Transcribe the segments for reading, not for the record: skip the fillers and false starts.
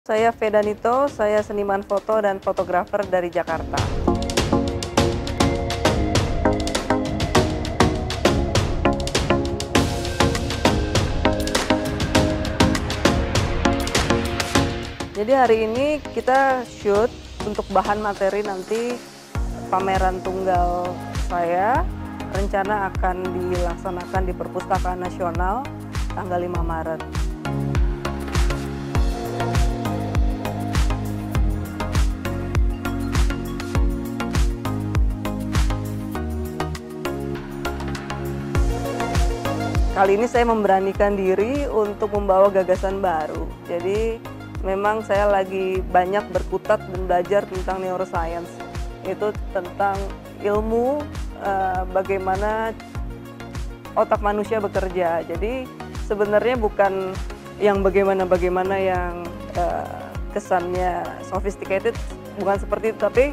Saya Vedanito, saya seniman foto dan fotografer dari Jakarta. Jadi hari ini kita shoot untuk bahan materi nanti pameran tunggal saya. Rencana akan dilaksanakan di Perpustakaan Nasional tanggal 5 Maret. Kali ini saya memberanikan diri untuk membawa gagasan baru. Jadi memang saya lagi banyak berkutat dan belajar tentang neuroscience. Itu tentang ilmu bagaimana otak manusia bekerja. Jadi sebenarnya bukan yang bagaimana yang kesannya sophisticated, bukan seperti itu, tapi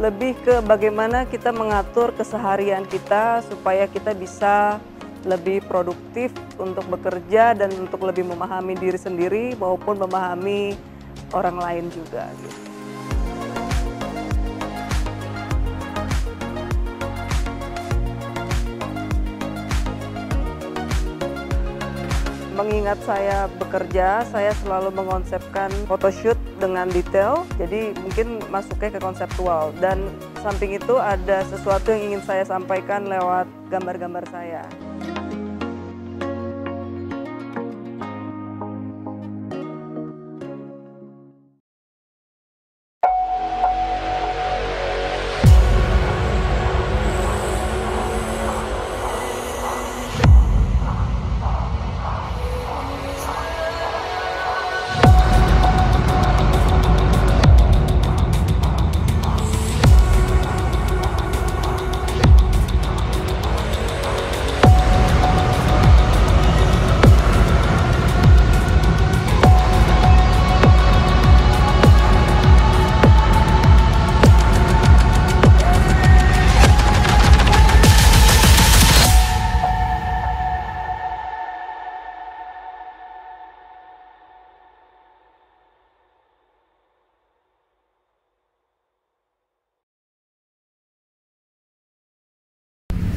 lebih ke bagaimana kita mengatur keseharian kita supaya kita bisa lebih produktif untuk bekerja dan untuk lebih memahami diri sendiri maupun memahami orang lain juga gitu. Mengingat saya bekerja, saya selalu mengonsepkan photoshoot dengan detail, jadi mungkin masuknya ke konseptual. Dan samping itu ada sesuatu yang ingin saya sampaikan lewat gambar-gambar saya.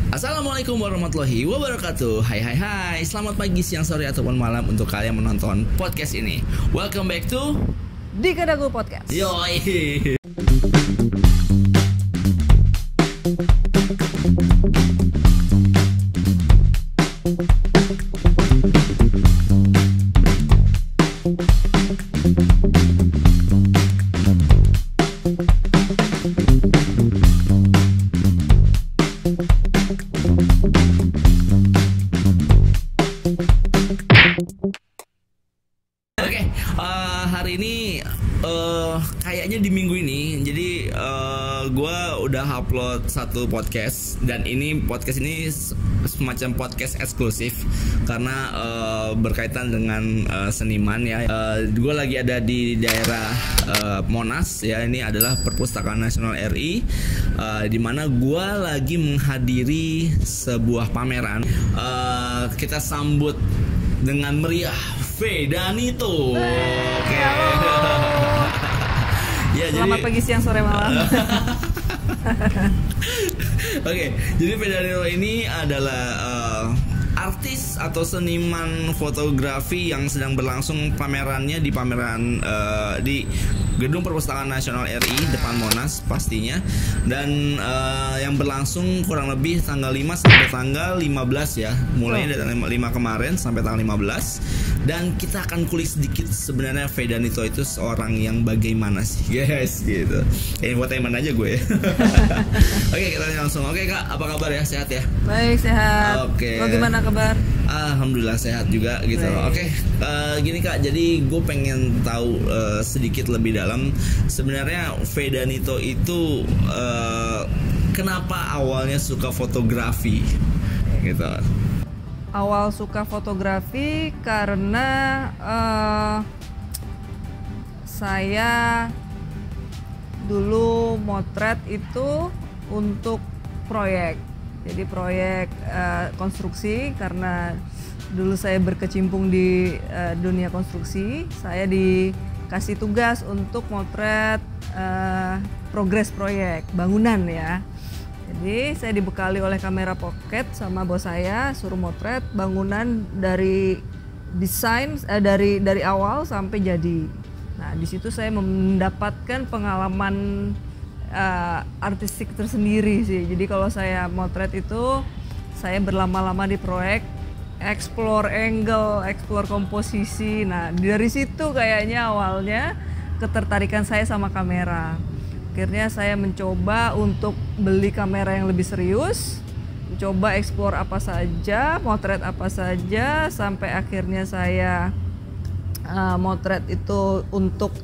Assalamualaikum warahmatullahi wabarakatuh. Hai, selamat pagi, siang, sore, ataupun malam untuk kalian menonton podcast ini. Welcome back to Dika Dagu Podcast. Yoi. Hari ini kayaknya di minggu ini, jadi gue udah upload satu podcast, dan podcast ini semacam podcast eksklusif karena berkaitan dengan seniman ya. Gue lagi ada di daerah Monas ya, ini adalah Perpustakaan Nasional RI, di mana gue lagi menghadiri sebuah pameran. Kita sambut dengan meriah Vedanito. Oke. Ya, selamat pagi, siang, sore, malam. Oke, jadi Vedanito ini adalah artis atau seniman fotografi yang sedang berlangsung pamerannya di di Gedung Perpustakaan Nasional RI depan Monas pastinya, dan yang berlangsung kurang lebih tanggal 5 sampai tanggal 15 ya, mulainya dari 5 kemarin sampai tanggal 15. Dan kita akan kulik sedikit sebenarnya Vedanito itu seorang yang bagaimana sih guys gitu. Infotainment aja gue. Oke, kita langsung. Oke Kak, apa kabar ya? Sehat ya? Baik, sehat. Oke. Lo gimana kabar? Alhamdulillah sehat juga gitu. Oke, gini Kak, jadi gue pengen tahu sedikit lebih dalam sebenarnya Vedanito itu kenapa awalnya suka fotografi gitu. Awal suka fotografi karena saya dulu motret itu untuk proyek. Jadi proyek konstruksi, karena dulu saya berkecimpung di dunia konstruksi. Saya kasih tugas untuk motret progres proyek bangunan ya. Jadi saya dibekali oleh kamera pocket sama bos saya, suruh motret bangunan dari desain dari awal sampai jadi. Nah di situ saya mendapatkan pengalaman artistik tersendiri sih. Jadi kalau saya motret itu saya berlama-lama di proyek, explore angle, explore komposisi. Nah dari situ kayaknya awalnya ketertarikan saya sama kamera. Akhirnya saya mencoba untuk beli kamera yang lebih serius, mencoba explore apa saja, motret apa saja, sampai akhirnya saya motret itu untuk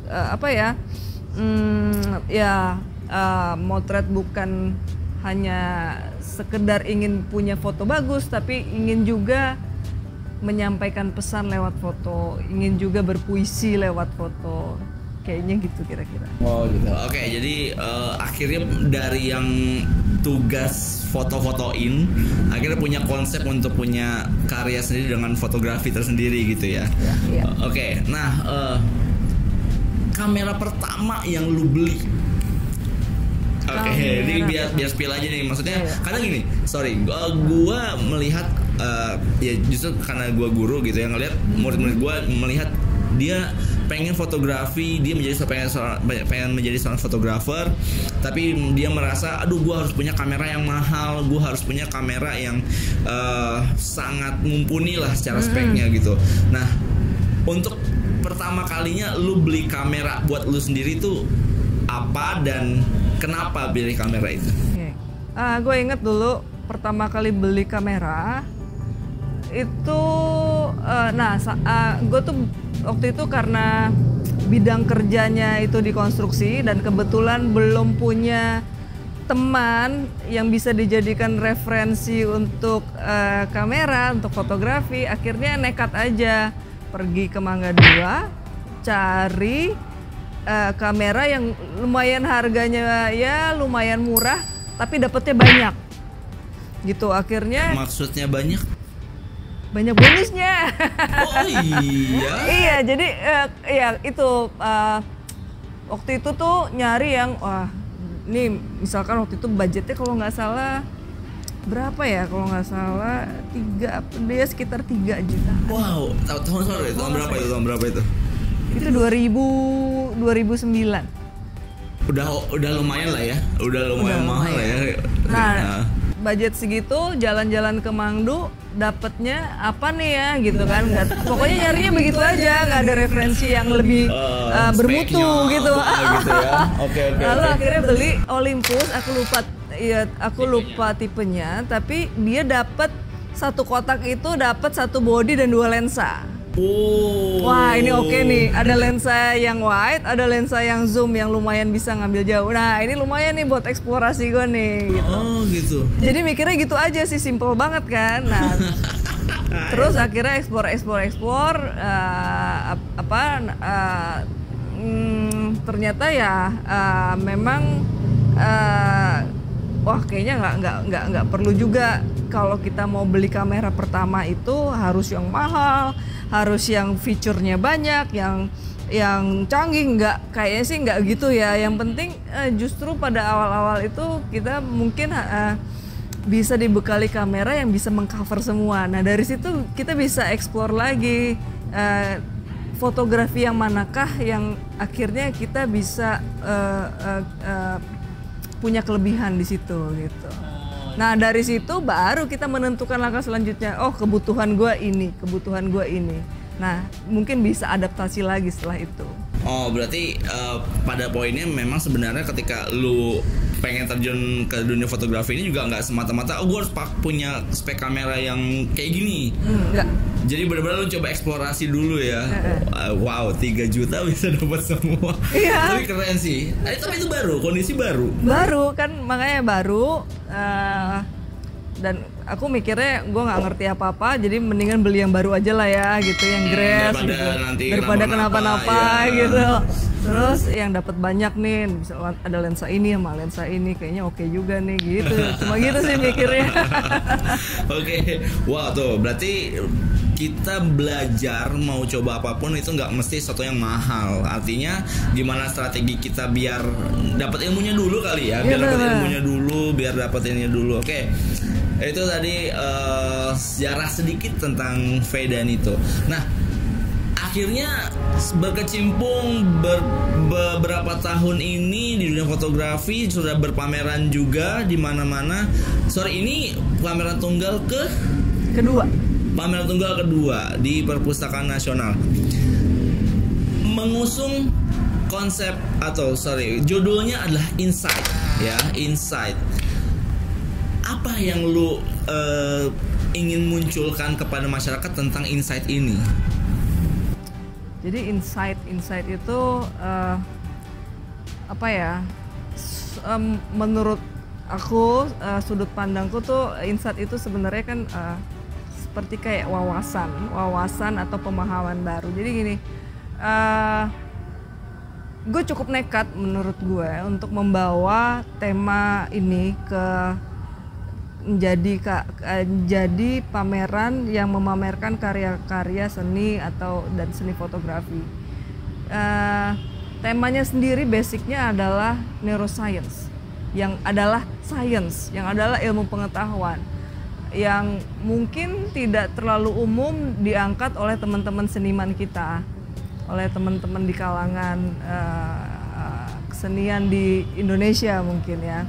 motret bukan hanya sekedar ingin punya foto bagus, tapi ingin juga menyampaikan pesan lewat foto, ingin juga berpuisi lewat foto. Kayaknya gitu kira-kira. Oh gitu. Oke, jadi akhirnya dari yang tugas foto-fotoin, akhirnya punya konsep untuk punya karya sendiri dengan fotografi tersendiri gitu ya. Iya. Oke, nah kamera pertama yang lu beli. Oke, ini biar spill aja nih. Maksudnya karena gini, sorry, gua melihat ya justru karena gua guru gitu ya, ngelihat murid-murid gua melihat dia pengen fotografi, dia pengen menjadi seorang fotografer, tapi dia merasa aduh gue harus punya kamera yang mahal, gue harus punya kamera yang sangat mumpuni lah secara speknya gitu. Nah untuk pertama kalinya lu beli kamera buat lu sendiri tuh apa dan kenapa pilih kamera itu? Gue inget dulu pertama kali beli kamera itu, gue tuh waktu itu karena bidang kerjanya itu di konstruksi dan kebetulan belum punya teman yang bisa dijadikan referensi untuk kamera, untuk fotografi, akhirnya nekat aja pergi ke Mangga 2 cari kamera yang lumayan harganya ya lumayan murah tapi dapetnya banyak gitu. Akhirnya maksudnya banyak bonusnya. Oh iya. Iya, jadi ya itu waktu itu tuh nyari yang wah ini misalkan waktu itu budgetnya kalau nggak salah berapa ya, kalau nggak salah dia sekitar 3 juta. Wow, tahun berapa itu? Itu 2009. Udah lumayan lah ya, udah lumayan mahal ya. Nah, budget segitu jalan-jalan ke Mangdu dapetnya apa nih ya gitu kan, pokoknya nyarinya begitu aja, nggak ada referensi yang lebih bermutu gitu. Lalu akhirnya beli Olympus, aku lupa tipenya, tapi dia dapat satu kotak itu dapat 1 body dan 2 lensa. Wah ini oke nih, ada lensa yang wide, ada lensa yang zoom yang lumayan bisa ngambil jauh. Nah ini lumayan nih buat eksplorasi gue nih gitu. Oh gitu. Jadi mikirnya gitu aja sih, simple banget kan. Nah terus akhirnya explore ternyata ya memang wah kayaknya nggak perlu juga kalau kita mau beli kamera pertama itu harus yang mahal, harus yang fiturnya banyak, yang canggih. Kayaknya sih nggak gitu ya. Yang penting justru pada awal-awal itu kita mungkin bisa dibekali kamera yang bisa mengcover semua. Nah dari situ kita bisa explore lagi fotografi yang manakah yang akhirnya kita bisa punya kelebihan di situ gitu. Nah dari situ baru kita menentukan langkah selanjutnya. Oh kebutuhan gue ini. Nah mungkin bisa adaptasi lagi setelah itu. Oh berarti pada poinnya memang sebenarnya ketika lu pengen terjun ke dunia fotografi ini juga nggak semata-mata gue harus punya spek kamera yang kayak gini. Enggak. Jadi benar-benar lu coba eksplorasi dulu ya. Wow 3 juta bisa dapat semua. Iya. Tapi keren sih. Tapi itu kondisi baru. Baru kan, makanya baru. Dan aku mikirnya gue nggak ngerti apa-apa, jadi mendingan beli yang baru aja lah ya gitu, yang grass daripada kenapa-napa ya. Gitu. Terus yang dapat banyak nih, bisa ada lensa ini sama lensa ini, kayaknya oke juga nih gitu. Cuma gitu sih mikirnya. Oke, wow tuh berarti kita belajar mau coba apapun itu nggak mesti sesuatu yang mahal. Artinya gimana strategi kita biar dapat ilmunya dulu kali ya, biar dapat ilmunya dulu, biar dapat ilmunya dulu. Oke. Itu tadi sejarah sedikit tentang Vedan itu. Nah, akhirnya berkecimpung beberapa tahun ini di dunia fotografi, sudah berpameran juga di mana-mana. Sorry, ini pameran tunggal kedua. Pameran tunggal kedua di Perpustakaan Nasional. Mengusung konsep judulnya adalah Insight ya, Insight. Apa yang lu ingin munculkan kepada masyarakat tentang Insight ini? Jadi insight itu menurut aku, sudut pandangku tuh insight itu sebenarnya kan seperti kayak wawasan atau pemahaman baru. Jadi gini, gue cukup nekat menurut gue untuk membawa tema ini jadi pameran yang memamerkan karya-karya seni dan seni fotografi. Temanya sendiri basicnya adalah neuroscience, yang adalah science, yang adalah ilmu pengetahuan yang mungkin tidak terlalu umum diangkat oleh teman-teman seniman kita, oleh teman-teman di kalangan kesenian di Indonesia mungkin ya.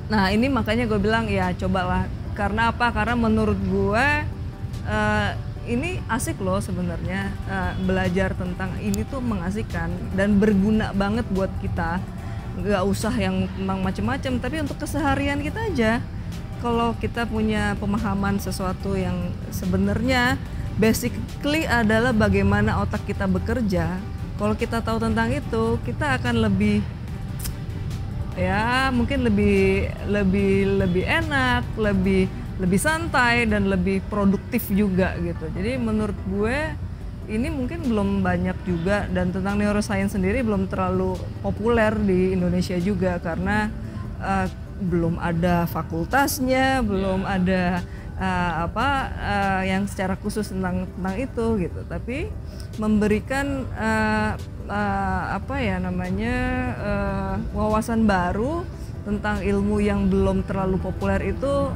Nah ini makanya gue bilang ya cobalah, karena apa? Karena menurut gue ini asik loh sebenarnya, belajar tentang ini tuh mengasihkan dan berguna banget buat kita. Gak usah yang tentang macam-macam, tapi untuk keseharian kita aja. Kalau kita punya pemahaman sesuatu yang sebenarnya basically adalah bagaimana otak kita bekerja. Kalau kita tahu tentang itu, kita akan lebih enak, lebih santai dan lebih produktif juga gitu. Jadi menurut gue ini mungkin belum banyak juga, dan tentang neuroscience sendiri belum terlalu populer di Indonesia juga karena belum ada fakultasnya, belum ada yang secara khusus tentang itu gitu. Tapi memberikan wawasan baru tentang ilmu yang belum terlalu populer itu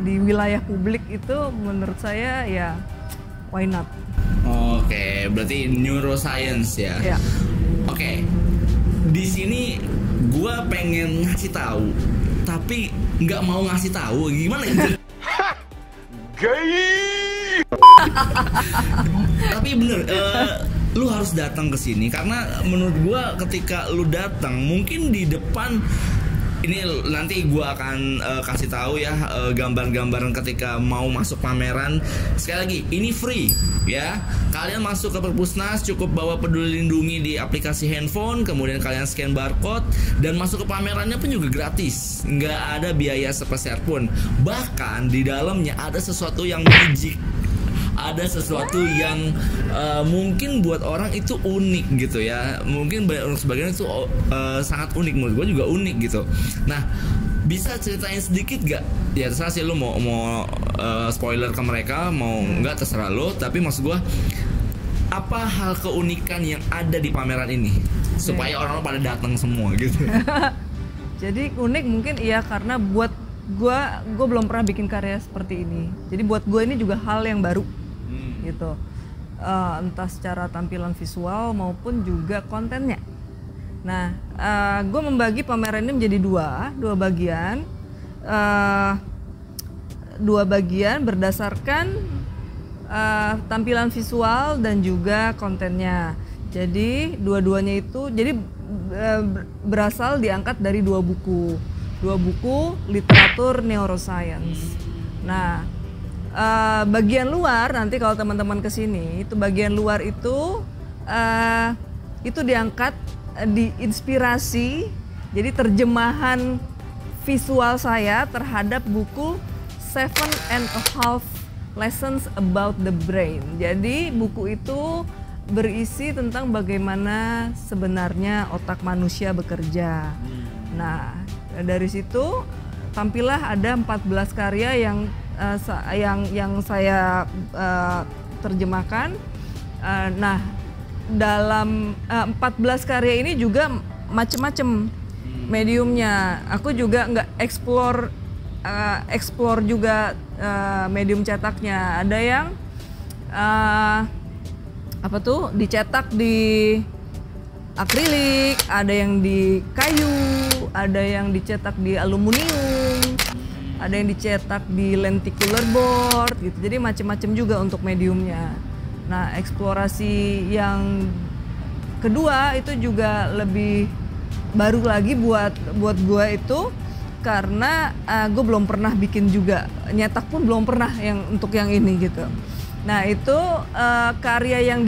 di wilayah publik itu menurut saya ya why not. Oke, berarti neuroscience ya. Ya. Oke. Di sini gua pengen ngasih tahu, tapi nggak mau ngasih tahu. Gimana ya? Gay. Tapi bener, lu harus datang ke sini karena menurut gua ketika lu datang, mungkin di depan ini nanti gua akan kasih tahu ya gambar-gambaran ketika mau masuk pameran. Sekali lagi, ini free ya. Kalian masuk ke Perpusnas cukup bawa Peduli Lindungi di aplikasi handphone, kemudian kalian scan barcode dan masuk ke pamerannya pun juga gratis. Nggak ada biaya sepeser pun. Bahkan di dalamnya ada sesuatu yang magic. Ada sesuatu yang mungkin buat orang itu unik gitu ya. Mungkin untuk sebagian itu sangat unik, menurut gue juga unik gitu. Nah, bisa ceritain sedikit gak? Ya terserah sih, lu mau spoiler ke mereka, mau nggak terserah lo. Tapi maksud gue, apa hal keunikan yang ada di pameran ini supaya orang-orang pada datang semua gitu? Jadi unik mungkin iya karena buat gue belum pernah bikin karya seperti ini. Jadi buat gue ini juga hal yang baru gitu, entah secara tampilan visual maupun juga kontennya. Nah, gue membagi pameran ini menjadi dua bagian berdasarkan tampilan visual dan juga kontennya. Jadi dua-duanya itu berasal diangkat dari dua buku literatur neuroscience. Nah, bagian luar nanti kalau teman-teman kesini itu bagian luar itu diangkat, diinspirasi, jadi terjemahan visual saya terhadap buku 7.5 Lessons About the Brain. Jadi buku itu berisi tentang bagaimana sebenarnya otak manusia bekerja. Nah, dari situ tampillah ada 14 karya yang yang saya terjemahkan. Nah, dalam 14 karya ini juga macem-macem mediumnya. Aku juga nggak explore juga medium cetaknya. Ada yang dicetak di akrilik, ada yang di kayu, ada yang dicetak di aluminium, ada yang dicetak di lenticular board gitu. Jadi macam-macam juga untuk mediumnya. Nah, eksplorasi yang kedua itu juga lebih baru lagi buat gue itu, karena gue belum pernah bikin juga, nyetak pun belum pernah yang untuk yang ini gitu. Nah, itu karya yang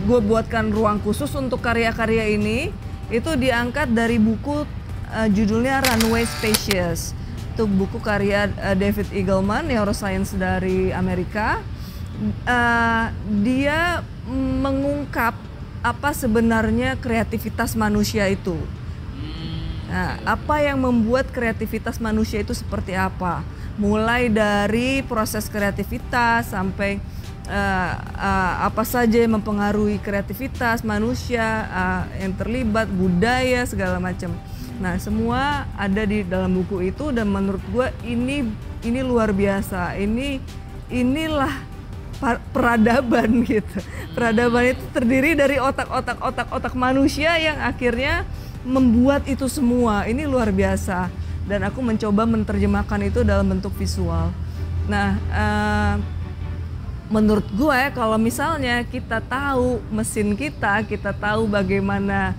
gue buatkan ruang khusus untuk karya-karya ini, itu diangkat dari buku judulnya Runway Spacious. Itu buku karya David Eagleman, neuroscience dari Amerika. Dia mengungkap apa sebenarnya kreativitas manusia itu. Nah, apa yang membuat kreativitas manusia itu seperti apa? Mulai dari proses kreativitas sampai apa saja yang mempengaruhi kreativitas manusia, yang terlibat, budaya, segala macam. Nah, semua ada di dalam buku itu, dan menurut gue ini luar biasa. Inilah peradaban gitu. Peradaban itu terdiri dari otak manusia yang akhirnya membuat itu semua. Ini luar biasa. Dan aku mencoba menerjemahkan itu dalam bentuk visual. Nah, menurut gue kalau misalnya kita tahu mesin kita tahu bagaimana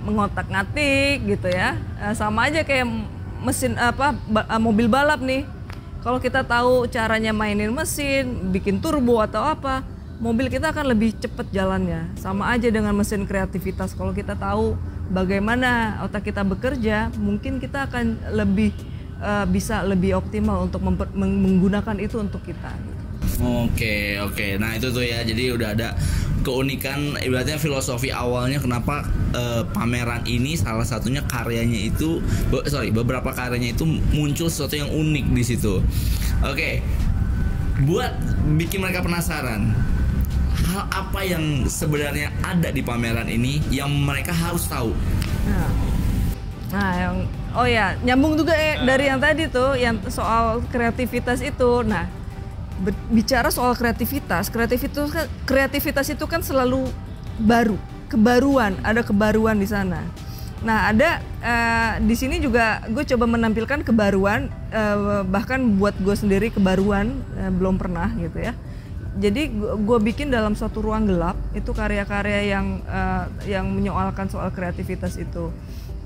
mengotak-ngatik gitu ya, sama aja kayak mesin mobil balap nih. Kalau kita tahu caranya mainin mesin, bikin turbo atau apa, mobil kita akan lebih cepat jalannya. Sama aja dengan mesin kreativitas. Kalau kita tahu bagaimana otak kita bekerja, mungkin kita akan lebih bisa lebih optimal untuk menggunakan itu untuk kita. Oke. Nah itu tuh ya, jadi udah ada keunikan, ibaratnya filosofi awalnya kenapa pameran ini salah satunya karyanya itu, beberapa karyanya itu muncul sesuatu yang unik di situ. Oke, buat bikin mereka penasaran, hal apa yang sebenarnya ada di pameran ini yang mereka harus tahu? Nah, nyambung juga dari yang tadi tuh, yang soal kreativitas itu. Nah, bicara soal kreativitas itu kan selalu baru, ada kebaruan di sana. Nah, ada di sini juga gue coba menampilkan kebaruan, bahkan buat gue sendiri kebaruan belum pernah gitu ya. Jadi gue bikin dalam suatu ruang gelap itu karya-karya yang menyoalkan soal kreativitas itu.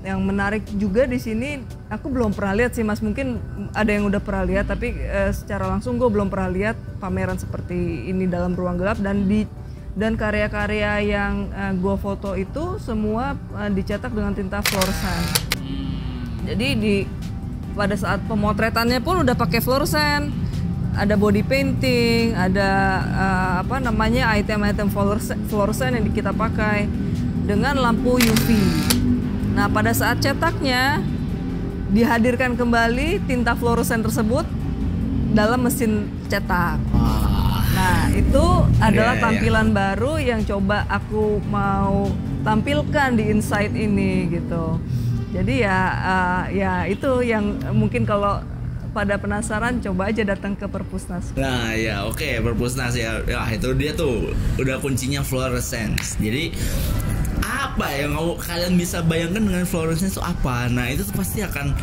Yang menarik juga di sini, aku belum pernah lihat sih Mas, mungkin ada yang udah pernah lihat, tapi secara langsung gue belum pernah lihat pameran seperti ini dalam ruang gelap. Dan karya-karya yang gue foto itu semua dicetak dengan tinta fluoresan. Jadi pada saat pemotretannya pun udah pakai fluoresan, ada body painting, ada item-item fluoresan yang kita pakai dengan lampu UV. Nah, pada saat cetaknya dihadirkan kembali tinta fluoresan tersebut dalam mesin cetak. Nah, itu adalah tampilan baru yang coba aku mau tampilkan di Insight ini gitu. Jadi ya itu yang mungkin kalau pada penasaran, coba aja datang ke Perpusnas. Nah ya oke, Perpusnas ya. Ya itu dia tuh udah kuncinya fluorescence. Jadi apa yang kalian bisa bayangkan dengan fluorescence itu apa? Nah itu tuh pasti akan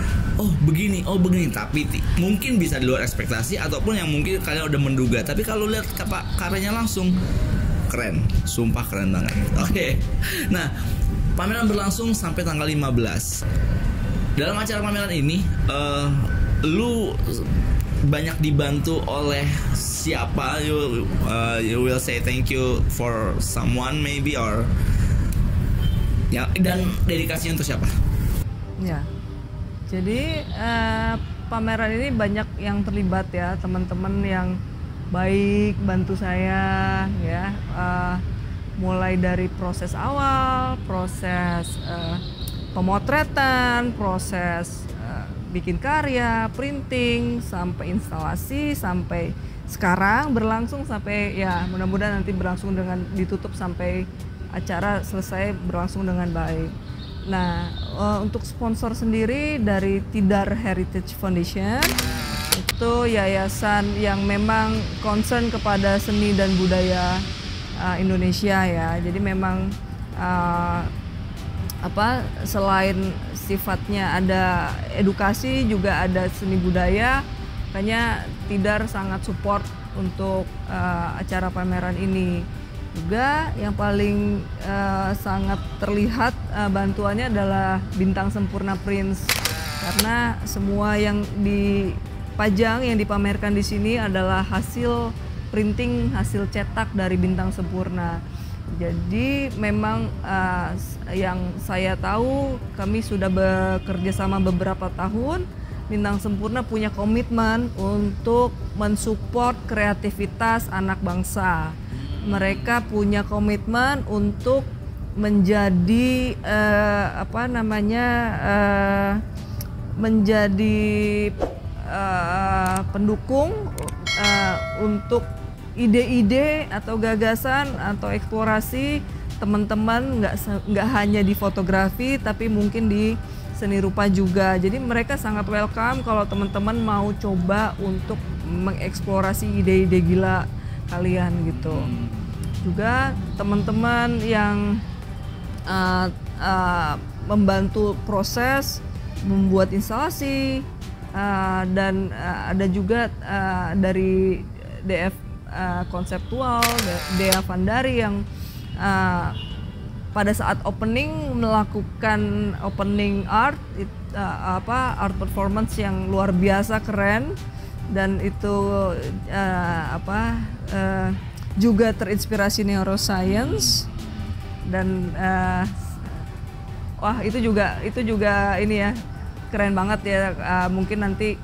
begini. Tapi mungkin bisa di luar ekspektasi, ataupun yang mungkin kalian udah menduga. Tapi kalau lihat karyanya langsung, keren, sumpah keren banget. Oke. Nah, pameran berlangsung sampai tanggal 15. Dalam acara pameran ini, lu banyak dibantu oleh siapa? You will say thank you for someone maybe, or ya, dan dedikasinya untuk siapa? Ya, jadi pameran ini banyak yang terlibat ya, teman-teman yang baik bantu saya ya, mulai dari proses awal, proses pemotretan, proses bikin karya, printing, sampai instalasi, sampai sekarang berlangsung sampai ya mudah-mudahan nanti berlangsung dengan ditutup sampai acara selesai berlangsung dengan baik. Nah, untuk sponsor sendiri dari Tidar Heritage Foundation, itu yayasan yang memang concern kepada seni dan budaya Indonesia ya. Jadi memang selain sifatnya ada edukasi juga ada seni budaya, makanya Tidar sangat support untuk acara pameran ini. Juga yang paling sangat terlihat bantuannya adalah Bintang Sempurna Prints, karena semua yang dipajang yang dipamerkan di sini adalah hasil printing, hasil cetak dari Bintang Sempurna. Jadi memang yang saya tahu, kami sudah bekerja sama beberapa tahun. Bintang Sempurna punya komitmen untuk mensupport kreativitas anak bangsa. Mereka punya komitmen untuk menjadi pendukung untuk ide-ide atau gagasan atau eksplorasi teman-teman, nggak hanya di fotografi tapi mungkin di seni rupa juga. Jadi mereka sangat welcome kalau teman-teman mau coba untuk mengeksplorasi ide-ide gila kalian gitu. Juga teman-teman yang membantu proses membuat instalasi dan ada juga dari DF konseptual, Dea Vandari yang pada saat opening melakukan opening art performance yang luar biasa keren, dan itu juga terinspirasi neuroscience, dan itu juga ini ya keren banget ya. Mungkin nanti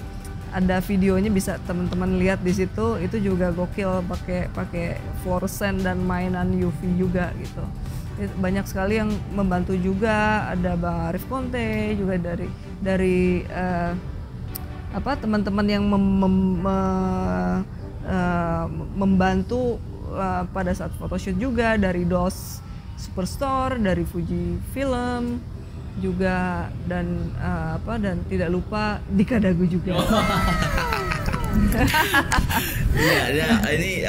ada videonya bisa teman-teman lihat di situ. Itu juga gokil, pakai fluorescent dan mainan UV juga gitu. Banyak sekali yang membantu juga. Ada Bang Arif Konte juga dari teman-teman yang membantu pada saat photoshoot juga, dari DOS Superstore, dari Fuji Film juga, dan tidak lupa Dika Dagu juga. Ya, ini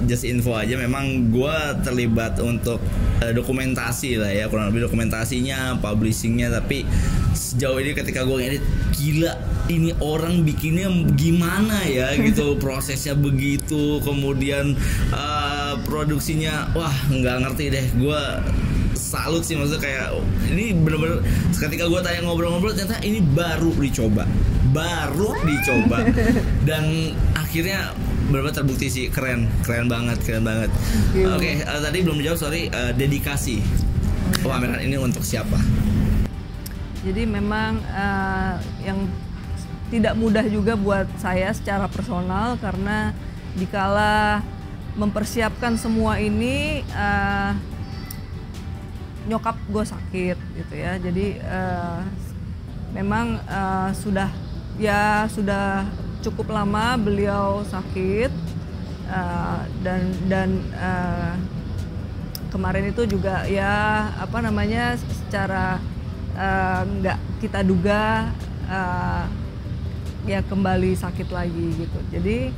just info aja, memang gue terlibat untuk dokumentasi lah ya, kurang lebih dokumentasinya, publishingnya, tapi sejauh ini ketika gue ngedit, gila ini orang bikinnya gimana ya gitu, prosesnya begitu, kemudian produksinya, wah nggak ngerti deh. Gue salut sih, maksudnya kayak ini bener-bener ketika gue tanya ngobrol-ngobrol, ternyata ini baru dicoba dan akhirnya benar-benar terbukti sih, keren banget. Oke, tadi belum dijawab, sorry. Dedikasi pameran ini untuk siapa? Jadi memang yang tidak mudah juga buat saya secara personal, karena dikala mempersiapkan semua ini nyokap gue sakit gitu ya. Jadi memang sudah cukup lama beliau sakit, dan kemarin itu juga ya secara nggak kita duga ya kembali sakit lagi gitu. Jadi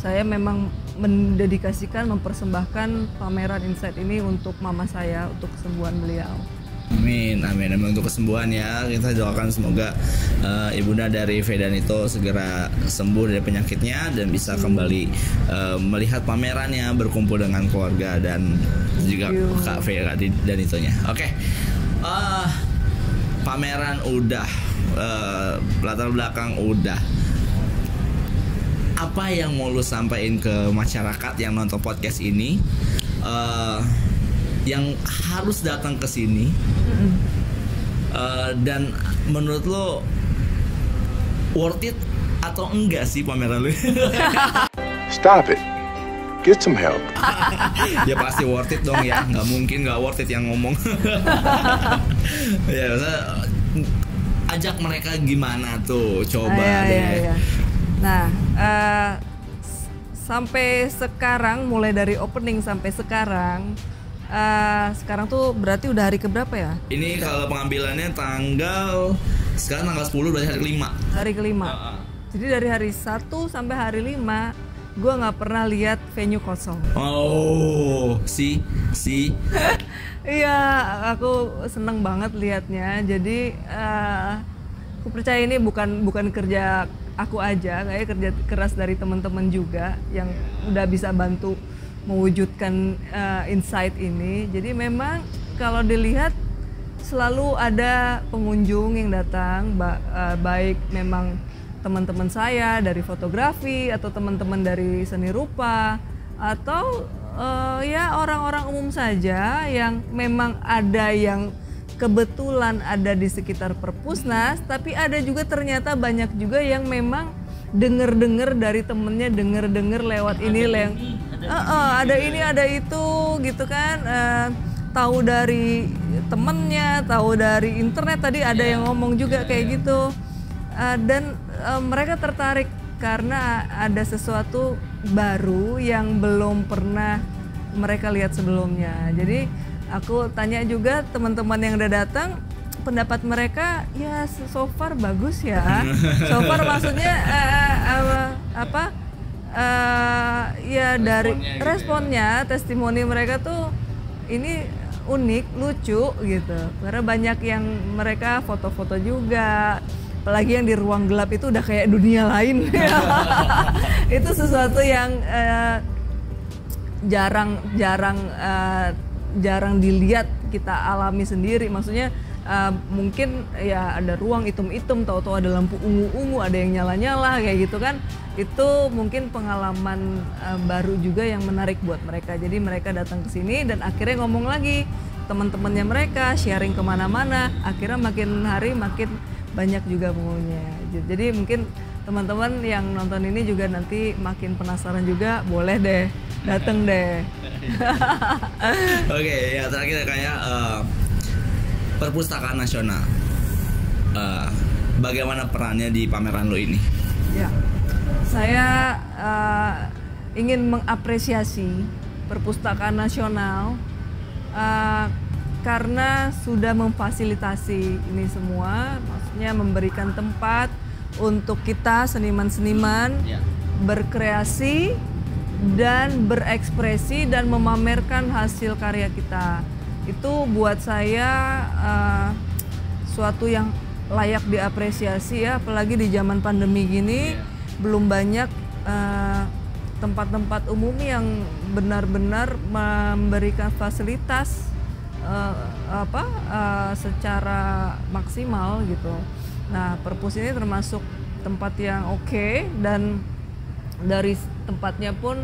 saya memang mendedikasikan, mempersembahkan pameran Insight ini untuk mama saya, untuk kesembuhan beliau. Amin. Untuk kesembuhan ya, kita doakan semoga ibunda dari Fedanito segera sembuh dari penyakitnya dan bisa kembali melihat pamerannya, berkumpul dengan keluarga dan juga Kak Fedanitonya. Oke. Pameran udah, latar belakang udah. Apa yang mau lu sampaikan ke masyarakat yang nonton podcast ini, yang harus datang ke sini, dan menurut lo worth it atau enggak sih pameran lu? Stop it. Get some help. Ya pasti worth it dong ya, nggak mungkin nggak worth it yang ngomong. Ya, ajak mereka gimana tuh? Coba Iya, deh. iya, iya. Nah, sampai sekarang, mulai dari opening sampai sekarang tuh berarti udah hari keberapa ya? Ini kalau pengambilannya sekarang tanggal 10 berarti hari kelima. Hari kelima. Jadi dari hari 1 sampai hari 5 gue nggak pernah lihat venue kosong. Oh, si. Iya, aku seneng banget liatnya. Jadi aku percaya ini bukan kerja aku aja, kayak kerja keras dari teman-teman juga yang udah bisa bantu mewujudkan insight ini. Jadi memang kalau dilihat selalu ada pengunjung yang datang, baik memang teman-teman saya dari fotografi atau teman-teman dari seni rupa atau ya orang-orang umum saja yang memang ada yang kebetulan ada di sekitar Perpusnas, tapi ada juga ternyata banyak juga yang memang denger dari temennya, denger lewat ini ada ini ada itu gitu kan, tahu dari temennya, tahu dari internet, tadi ada yang ngomong juga kayak gitu, dan mereka tertarik karena ada sesuatu baru yang belum pernah mereka lihat sebelumnya. Jadi aku tanya juga teman-teman yang udah datang, pendapat mereka ya so far bagus ya. So far maksudnya ya dari responnya, testimoni mereka tuh ini unik, lucu gitu. Karena banyak yang mereka foto-foto juga. Apalagi yang di ruang gelap itu udah kayak dunia lain. Itu sesuatu yang jarang dilihat, kita alami sendiri. Maksudnya mungkin ya ada ruang hitam-hitam, tahu-tahu ada lampu ungu-ungu, ada yang nyala-nyala kayak gitu kan. Itu mungkin pengalaman baru juga yang menarik buat mereka. Jadi mereka datang ke sini dan akhirnya ngomong lagi teman-temannya mereka, sharing kemana-mana. Akhirnya makin hari makin banyak juga pengunjungnya. Jadi mungkin teman-teman yang nonton ini juga nanti makin penasaran juga, boleh deh dateng deh. Oke, ya terakhir kayak Perpustakaan Nasional. Bagaimana perannya di pameran lo ini? Ya, saya ingin mengapresiasi Perpustakaan Nasional karena sudah memfasilitasi ini semua, maksudnya memberikan tempat untuk kita seniman-seniman berkreasi dan berekspresi dan memamerkan hasil karya kita. Itu buat saya suatu yang layak diapresiasi ya, apalagi di zaman pandemi gini belum banyak tempat-tempat umum yang benar-benar memberikan fasilitas secara maksimal gitu. Nah, Perpus ini termasuk tempat yang oke, dan dari tempatnya pun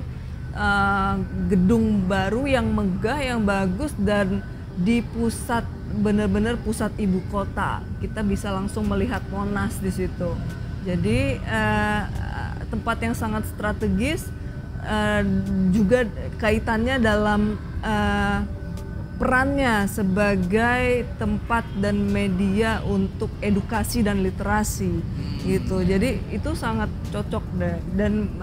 gedung baru yang megah, yang bagus, dan di pusat, benar-benar pusat ibu kota. Kita bisa langsung melihat Monas di situ. Jadi tempat yang sangat strategis, juga kaitannya dalam perannya sebagai tempat dan media untuk edukasi dan literasi gitu. Jadi itu sangat cocok deh. Dan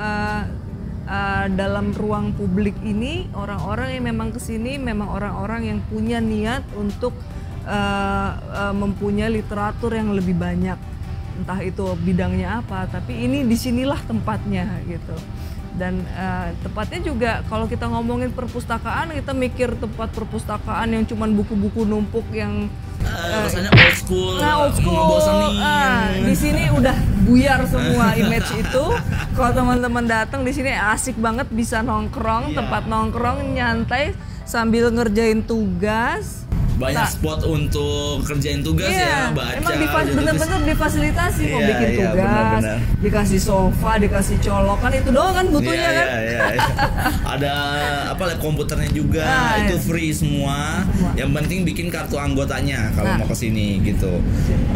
dalam ruang publik ini, orang-orang yang memang kesini memang orang-orang yang punya niat untuk mempunyai literatur yang lebih banyak, entah itu bidangnya apa, tapi ini disinilah tempatnya gitu. Dan tempatnya juga kalau kita ngomongin perpustakaan, kita mikir tempat perpustakaan yang cuman buku-buku numpuk yang rasanya old school, di sini udah buyar semua image itu. Kalau teman-teman datang di sini asik banget, bisa nongkrong, tempat nongkrong nyantai sambil ngerjain tugas. Banyak spot untuk kerjain tugas ya, baca. Emang bener-bener difasilitasi, mau bikin tugas, bener. Dikasih sofa, dikasih colokan, itu doang kan butuhnya kan. Ada lab komputernya juga, itu free semua. Yang penting bikin kartu anggotanya kalau mau kesini gitu.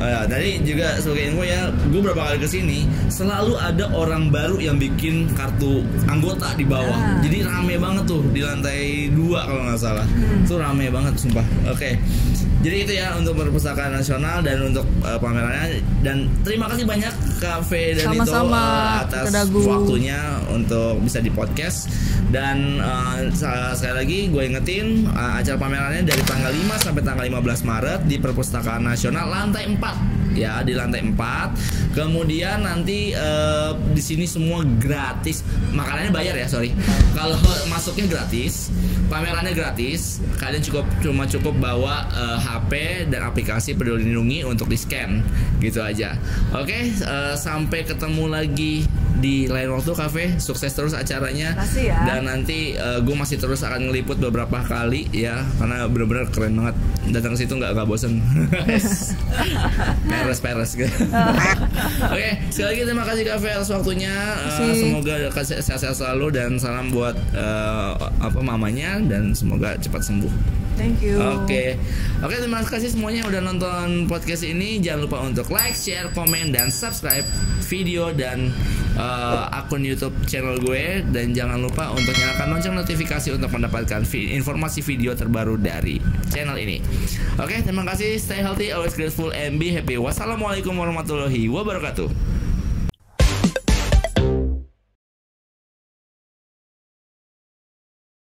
Tadi juga sebagai info ya, gue berapa kali kesini selalu ada orang baru yang bikin kartu anggota di bawah. Jadi rame banget tuh di lantai 2 kalau nggak salah. Tuh rame banget sumpah. Oke. Oke. Jadi itu ya untuk Perpustakaan Nasional dan untuk pamerannya, dan terima kasih banyak Cafe dan itu atas waktunya untuk bisa di podcast. Dan sekali lagi gue ingetin acara pamerannya dari tanggal 5 sampai tanggal 15 Maret di Perpustakaan Nasional lantai 4 ya, di lantai 4. Kemudian nanti di sini semua gratis. Makanannya bayar ya, sorry. Kalau masuknya gratis, pamerannya gratis. Kalian cukup bawa HP dan aplikasi Peduli Lindungi untuk di-scan gitu aja. Oke, sampai ketemu lagi di lain waktu Cafe. Sukses terus acaranya. Makasih ya. Dan nanti gue masih terus akan ngeliput beberapa kali ya, karena bener-bener keren banget. Datang ke situ nggak bosen. Peres gitu. Oke, sekali lagi terima kasih Cafe atas waktunya. Semoga sehat-sehat selalu dan salam buat mamanya, dan semoga cepat sembuh. Thank you. Oke, terima kasih semuanya udah nonton podcast ini. Jangan lupa untuk like, share, komen, dan subscribe video dan akun YouTube channel gue, dan jangan lupa untuk nyalakan lonceng notifikasi untuk mendapatkan informasi video terbaru dari channel ini. Oke, terima kasih. Stay healthy, always grateful, and be happy. Wassalamualaikum warahmatullahi wabarakatuh.